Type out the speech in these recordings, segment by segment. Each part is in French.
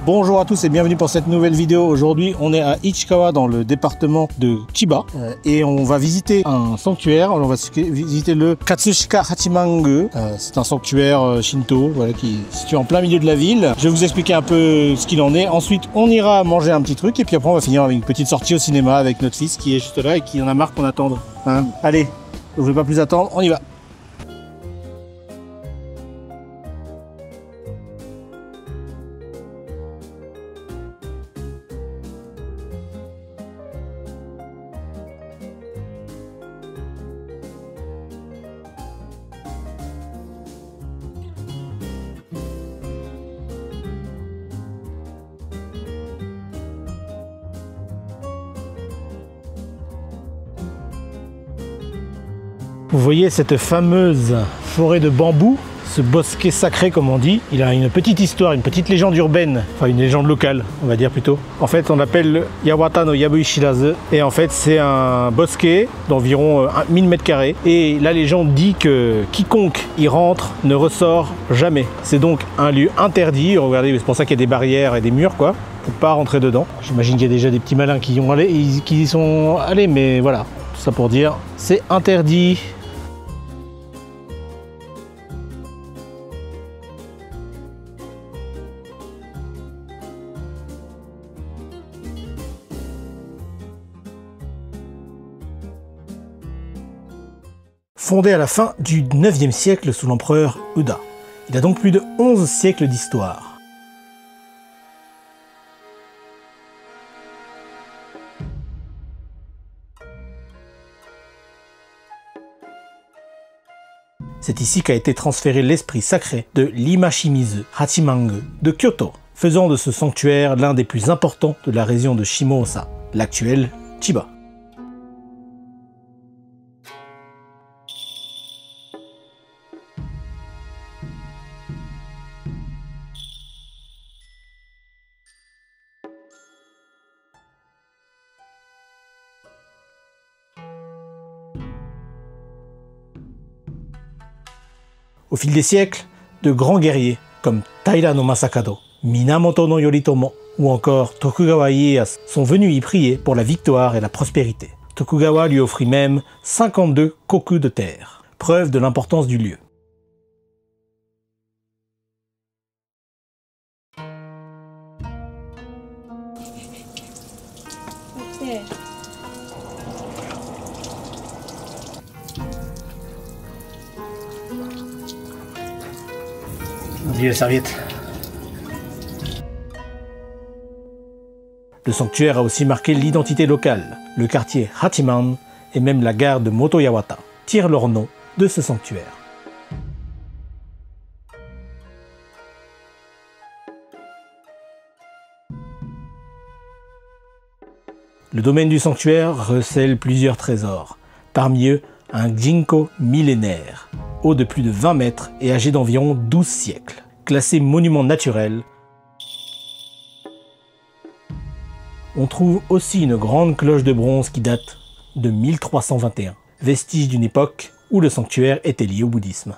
Bonjour à tous et bienvenue pour cette nouvelle vidéo. Aujourd'hui on est à Ichikawa dans le département de Chiba et on va visiter un sanctuaire. On va visiter le Katsushika Hachimangu. C'est un sanctuaire shinto voilà, qui est situé en plein milieu de la ville. Je vais vous expliquer un peu ce qu'il en est. Ensuite on ira manger un petit truc et puis après on va finir avec une petite sortie au cinéma avec notre fils qui est juste là et qui en a marre qu'on attende. Hein, allez, je ne vais pas plus attendre, on y va. Vous voyez cette fameuse forêt de bambou, ce bosquet sacré comme on dit, il a une petite histoire, une petite légende urbaine, enfin une légende locale on va dire plutôt. En fait on l'appelle Yawata no Yabui Shirazu et en fait c'est un bosquet d'environ 1000 m² et la légende dit que quiconque y rentre ne ressort jamais. C'est donc un lieu interdit, regardez c'est pour ça qu'il y a des barrières et des murs quoi, faut pas rentrer dedans. J'imagine qu'il y a déjà des petits malins qui y sont allés mais voilà, tout ça pour dire c'est interdit. Fondé à la fin du 9e siècle sous l'empereur Uda. Il a donc plus de 11 siècles d'histoire. C'est ici qu'a été transféré l'esprit sacré de l'Imashimizu Hachimangu de Kyoto, faisant de ce sanctuaire l'un des plus importants de la région de Shimosa, l'actuelle Chiba. Au fil des siècles, de grands guerriers comme Taira no Masakado, Minamoto no Yoritomo ou encore Tokugawa Ieyasu sont venus y prier pour la victoire et la prospérité. Tokugawa lui offrit même 52 koku de terre, preuve de l'importance du lieu. On dit la serviette. Le sanctuaire a aussi marqué l'identité locale. Le quartier Hachiman et même la gare de Motoyawata tirent leur nom de ce sanctuaire. Le domaine du sanctuaire recèle plusieurs trésors, parmi eux un Jinko millénaire, haut de plus de 20 mètres et âgé d'environ 12 siècles, classé monument naturel. On trouve aussi une grande cloche de bronze qui date de 1321, vestige d'une époque où le sanctuaire était lié au bouddhisme.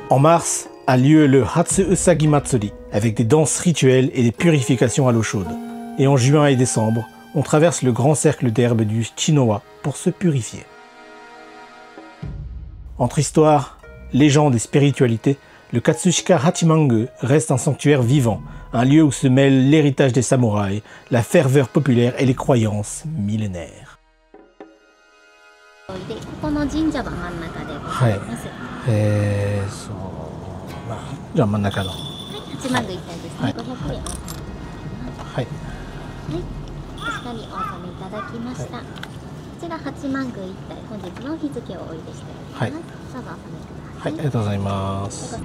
En mars a lieu le Hatsu Usagi Matsuri, avec des danses rituelles et des purifications à l'eau chaude. Et en juin et décembre, on traverse le grand cercle d'herbe du Chinoa pour se purifier. Entre histoire, légende et spiritualité, le Katsushika Hachimangu reste un sanctuaire vivant, un lieu où se mêlent l'héritage des samouraïs, la ferveur populaire et les croyances millénaires. Ouais. じゃあ真ん中の。はい、八幡宮一帯ですね。500円お納めいただきます。はい。はい。確かにお納めいただきました。こちら八幡宮一帯、本日の日付をお入れしております。はい。どうぞお納めください。はい、ありがとうございます。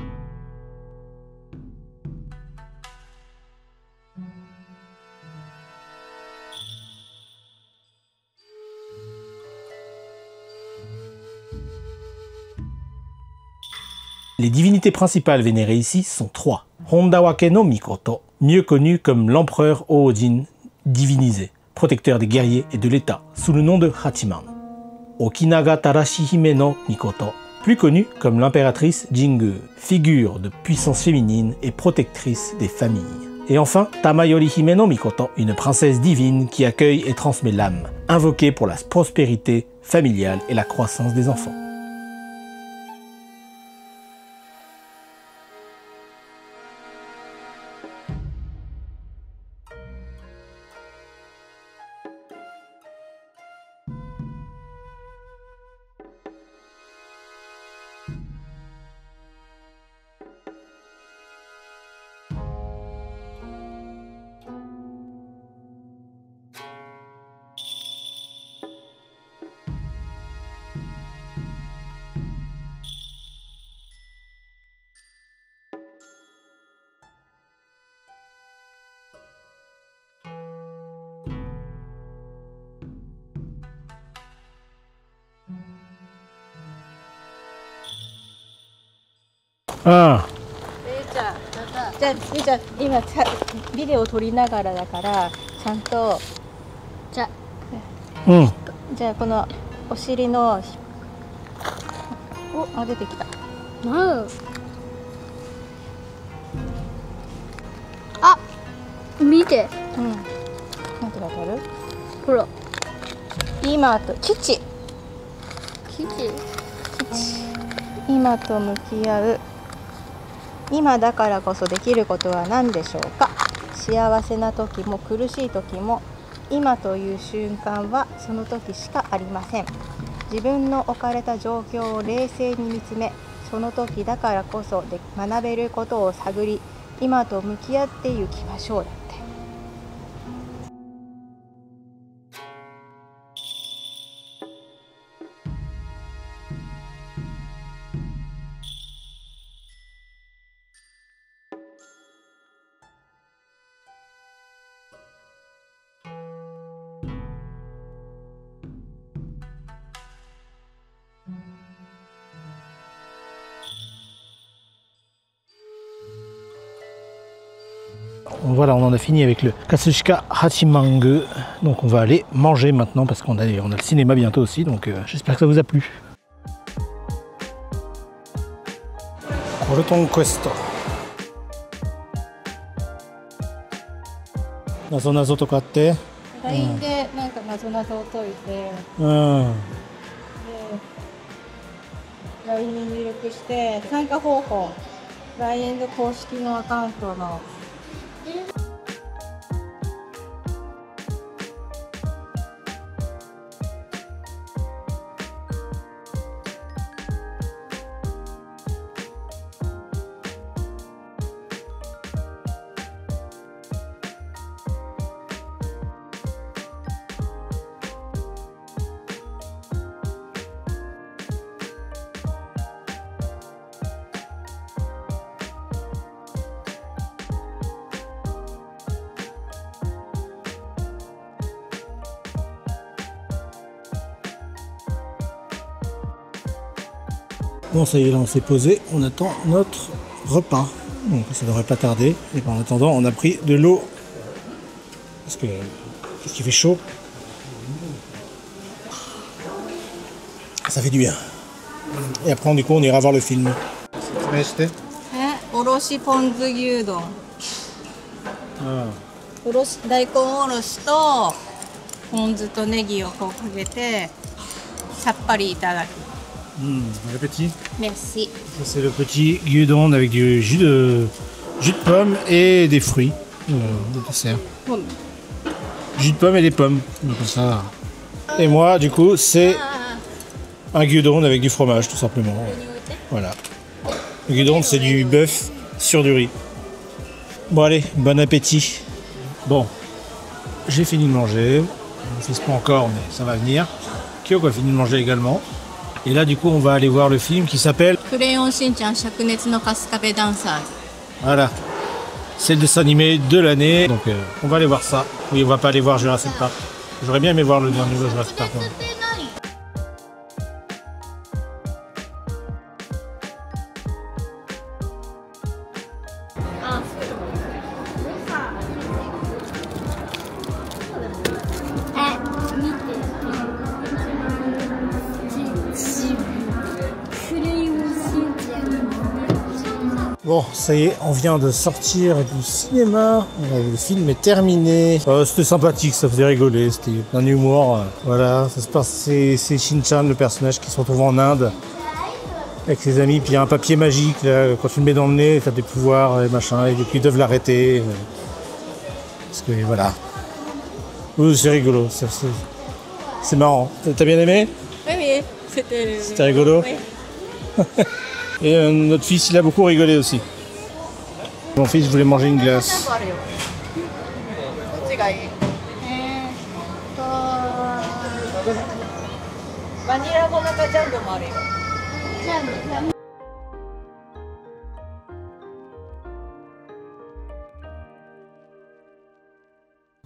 Les divinités principales vénérées ici sont 3. Hondawake no Mikoto, mieux connu comme l'empereur Ōjin, divinisé, protecteur des guerriers et de l'État, sous le nom de Hachiman. Okinaga Tarashihime no Mikoto, plus connue comme l'impératrice Jingu, figure de puissance féminine et protectrice des familles. Et enfin, Tamayori Hime no Mikoto, une princesse divine qui accueille et transmet l'âme, invoquée pour la prospérité familiale et la croissance des enfants. Ah, じゃあ今ビデオ撮りながらだからちゃんとじゃあ、じゃあこのお尻の出てきた。あ、見て。なんてわかる？ほら。今と父。今と向き合う。今だからこそできることは何でしょうか。幸せな時も苦しい時も今という瞬間はその時しかありません。自分の置かれた状況を冷静に見つめ、その時だからこそで学べることを探り、今と向き合っていきましょうだって。Voilà, on en a fini avec le Katsushika Hachimangu. Donc on va aller manger maintenant parce qu'on a le cinéma bientôt aussi. Donc j'espère que ça vous a plu. Coleton Questo. Nazo nazo to ka atte. LINE でなんか謎々を解いて、LINE に入力して参加方法、LINE の公式のアカウントのBon, ça y est, là on s'est posé, on attend notre repas. Donc ça devrait pas tarder. Et en attendant, on a pris de l'eau parce qu'il fait chaud. Ça fait du bien. Et après, du coup, on ira voir le film. おろしポン酢牛丼、大根おろしとポン酢とネギをこうかけてさっぱりいただく。Bon appétit. Merci. C'est le petit gyudon avec du jus de pomme et des fruits de dessert. Jus de pomme et des pommes. Donc ça. Et moi, du coup, c'est un gyudon avec du fromage, tout simplement. Voilà. Le gyudon, c'est du bœuf sur du riz. Bon allez, bon appétit. Bon, j'ai fini de manger. On ne fait pas encore, mais ça va venir. Kyoko a fini de manger également. Et là, du coup, on va aller voir le film qui s'appelle Crayon Shin-chan灼熱の春日部ダンサーズ。 Voilà. C'est le dessin animé de l'année. Donc, on va aller voir ça. Oui, on va pas aller voir Jurassic Park. J'aurais bien aimé voir le nouveau Jurassic Park. Bon, ça y est, on vient de sortir du cinéma. Le film est terminé. C'était sympathique, ça faisait rigoler. C'était un humour. Voilà, ça se passe. C'est Shin-chan, le personnage qui se retrouve en Inde avec ses amis. Puis il y a un papier magique. Là, quand tu le mets dans le nez, ça a des pouvoirs et machin. Et puis ils doivent l'arrêter. Parce que voilà. Oui, c'est rigolo. C'est marrant. T'as bien aimé? Oui, C'était rigolo. Oui. Et notre fils, il a beaucoup rigolé aussi. Mon fils voulait manger une glace.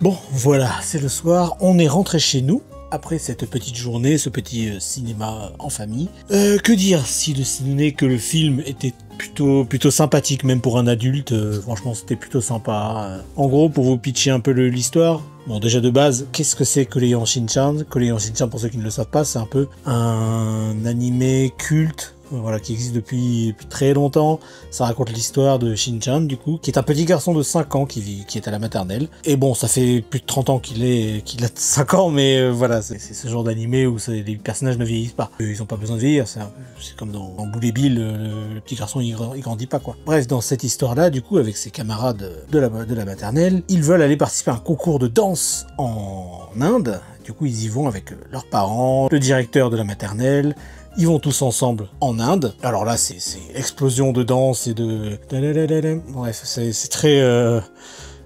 Bon, voilà, c'est le soir. On est rentré chez nous. Après cette petite journée, ce petit cinéma en famille. Que dire si ce n'est que le film était plutôt sympathique, même pour un adulte. Franchement, c'était plutôt sympa. En gros, pour vous pitcher un peu l'histoire, bon, déjà de base, qu'est-ce que c'est Crayon Shin-chan? Crayon Shin-chan, pour ceux qui ne le savent pas, c'est un peu un animé culte. Voilà, qui existe depuis très longtemps. Ça raconte l'histoire de Shin-chan, du coup, qui est un petit garçon de 5 ans qui est à la maternelle. Et bon, ça fait plus de 30 ans qu'il a 5 ans, mais voilà, c'est ce genre d'animé où les personnages ne vieillissent pas. Ils n'ont pas besoin de vieillir, c'est comme dans Boule et Bill, le petit garçon, il grandit pas, quoi. Bref, dans cette histoire-là, du coup, avec ses camarades de la maternelle, ils veulent aller participer à un concours de danse en Inde. Du coup, ils y vont avec leurs parents, le directeur de la maternelle. Ils vont tous ensemble en Inde. Alors là, c'est explosion de danse et de... Bref, c'est très...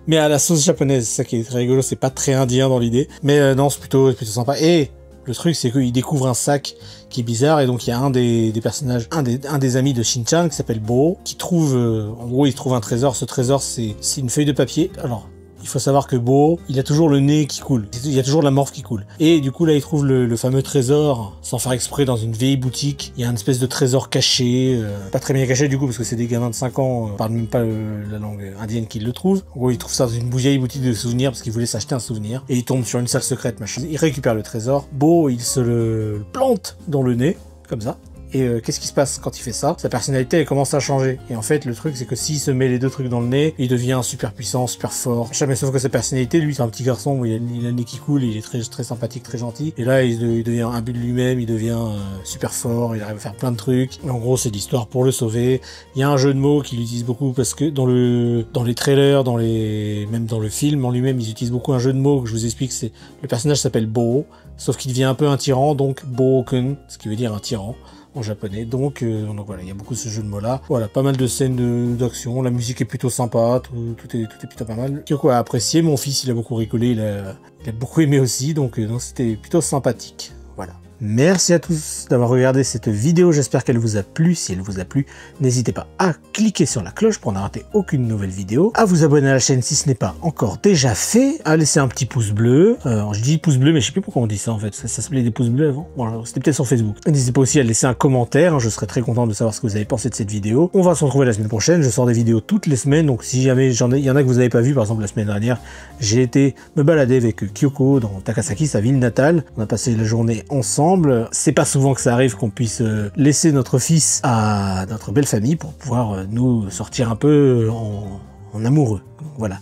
Mais à la sauce japonaise, c'est ça qui est très rigolo, c'est pas très indien dans l'idée. Mais non, c'est plutôt sympa. Et le truc, c'est qu'ils découvrent un sac qui est bizarre, et donc il y a un des personnages, un des amis de Shin-chan qui s'appelle Bo, qui trouve... en gros, il trouve un trésor. Ce trésor, c'est une feuille de papier. Alors... Il faut savoir que Bo, il a toujours le nez qui coule. Il y a toujours la morphe qui coule. Et du coup, là, il trouve le fameux trésor, sans faire exprès, dans une vieille boutique. Il y a une espèce de trésor caché. Pas très bien caché, du coup, parce que c'est des gamins de 5 ans, parlent même pas la langue indienne qui le trouvent. En gros, il trouve ça dans une vieille boutique de souvenirs, parce qu'il voulait s'acheter un souvenir. Et il tombe sur une salle secrète, machin. Il récupère le trésor. Bo, il se le plante dans le nez, comme ça. Et qu'est-ce qui se passe quand il fait ça? Sa personnalité, elle commence à changer. Et en fait, le truc, c'est que s'il se met les deux trucs dans le nez, il devient super puissant, super fort. Mais sauf que sa personnalité, lui, c'est un petit garçon où il a le nez qui coule, il est très sympathique, très gentil. Et là, il devient un but de lui-même, il devient super fort, il arrive à faire plein de trucs. En gros, c'est l'histoire pour le sauver. Il y a un jeu de mots qu'il utilise beaucoup parce que dans les trailers, même dans le film en lui-même, ils utilisent beaucoup un jeu de mots que je vous explique. C'est le personnage s'appelle Bo, sauf qu'il devient un peu un tyran, donc Bo-kun, ce qui veut dire un tyran en japonais, donc voilà, il y a beaucoup ce jeu de mots là. Voilà, pas mal de scènes d'action, la musique est plutôt sympa, tout est plutôt pas mal. Kyoko a apprécié, mon fils il a beaucoup rigolé, il a beaucoup aimé aussi, donc c'était plutôt sympathique. Voilà. Merci à tous d'avoir regardé cette vidéo, j'espère qu'elle vous a plu. Si elle vous a plu, n'hésitez pas à cliquer sur la cloche pour ne rater aucune nouvelle vidéo, à vous abonner à la chaîne si ce n'est pas encore déjà fait, à laisser un petit pouce bleu. Je dis pouce bleu, mais je sais plus pourquoi on dit ça en fait, ça s'appelait des pouces bleus avant. Bon, c'était peut-être sur Facebook. N'hésitez pas aussi à laisser un commentaire, je serais très content de savoir ce que vous avez pensé de cette vidéo. On va se retrouver la semaine prochaine, je sors des vidéos toutes les semaines, donc si jamais il y en a que vous n'avez pas vu, par exemple la semaine dernière, j'ai été me balader avec Kyoko dans Takasaki, sa ville natale. On a passé la journée ensemble. C'est pas souvent que ça arrive qu'on puisse laisser notre fils à notre belle famille pour pouvoir nous sortir un peu en amoureux. Voilà,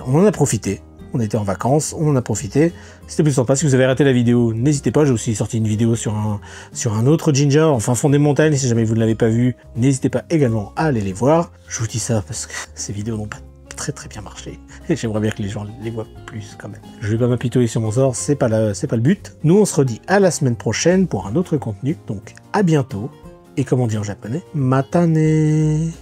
on en a profité. On était en vacances, on en a profité. C'était plus sympa. Si vous avez raté la vidéo, n'hésitez pas. J'ai aussi sorti une vidéo sur un autre ginger, enfin fond des montagnes. Si jamais vous ne l'avez pas vu, n'hésitez pas également à aller les voir. Je vous dis ça parce que ces vidéos n'ont pas très bien marché. Et j'aimerais bien que les gens les voient plus quand même. Je vais pas m'apitoyer sur mon sort, c'est pas le but. Nous on se redit à la semaine prochaine pour un autre contenu. Donc à bientôt. Et comme on dit en japonais, matane.